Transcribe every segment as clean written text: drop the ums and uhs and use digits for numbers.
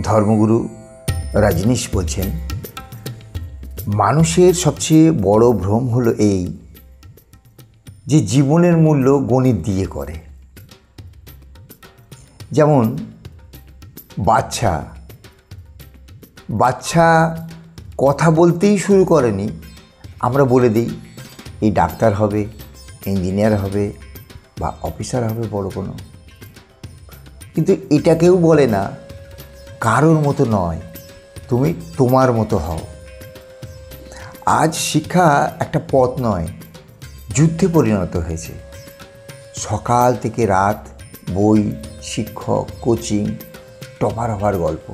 ধর্মগুরু রজনীশ বলছেন, মানুষের সবচেয়ে বড় ভ্রম হলো এই যে জীবনের মূল্য গণিত দিয়ে করে। যেমন বাচ্চা কথা বলতেই শুরু করেনি, আমরা বলে দিই এই ডাক্তার হবে, ইঞ্জিনিয়ার হবে বা অফিসার হবে বড় কোনো, কিন্তু এটা কেউ বলে না কারোর মতো নয়, তুমি তোমার মতো হও। আজ শিক্ষা একটা পথ নয়, যুদ্ধে পরিণত হয়েছে। সকাল থেকে রাত বই, শিক্ষক, কোচিং, টপার হওয়ার গল্প।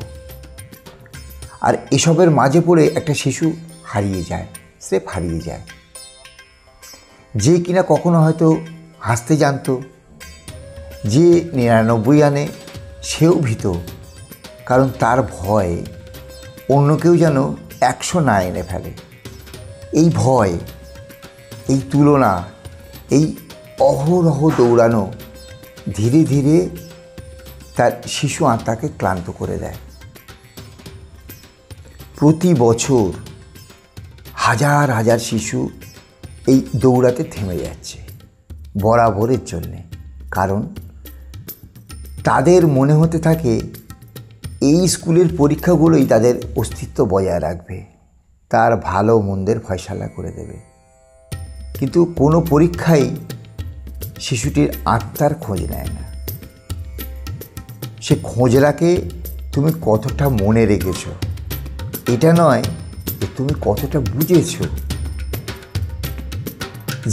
আর এসবের মাঝে পড়ে একটা শিশু হারিয়ে যায়, স্রেফ হারিয়ে যায়। যে কিনা কখনো হয়তো হাসতে জানতো, যে 99 আনে সেও ভীত, কারণ তার ভয় অন্য কেউ যেন 100 না এনে ফেলে। এই ভয়, এই তুলনা, এই অহরহ দৌড়ানো ধীরে ধীরে তার শিশু আত্মাকে ক্লান্ত করে দেয়। প্রতি বছর হাজার হাজার শিশু এই দৌড়াতে থেমে যাচ্ছে বরাবরের জন্যে, কারণ তাদের মনে হতে থাকে এই স্কুলের পরীক্ষাগুলোই তাদের অস্তিত্ব বজায় রাখবে, তার ভালো মন্দের ফয়সালা করে দেবে। কিন্তু কোনো পরীক্ষাই শিশুটির আত্মার খোঁজ নেয় না। সে খোঁজ রাখে তুমি কতটা মনে রেখেছ, এটা নয় যে তুমি কতটা বুঝেছ।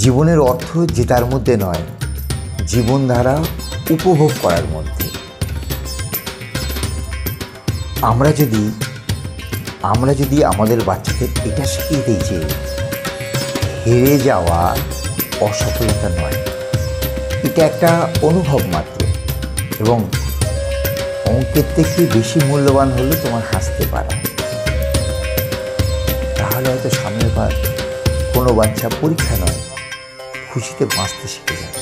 জীবনের অর্থ জেতার মধ্যে নয়, জীবনধারা উপভোগ করার মধ্যে। আমরা যদি আমাদের বাচ্চাদের এটা শিখিয়ে দিই যে হেরে যাওয়া অসফলতা নয়, এটা একটা অনুভব মাত্র, এবং অঙ্কের থেকে বেশি মূল্যবান হলো তোমার হাসতে পারা, তাহলে হয়তো সামনের বার কোনো বাচ্চা পরীক্ষা নয়, খুশিতে বাঁচতে শিখে যাবে।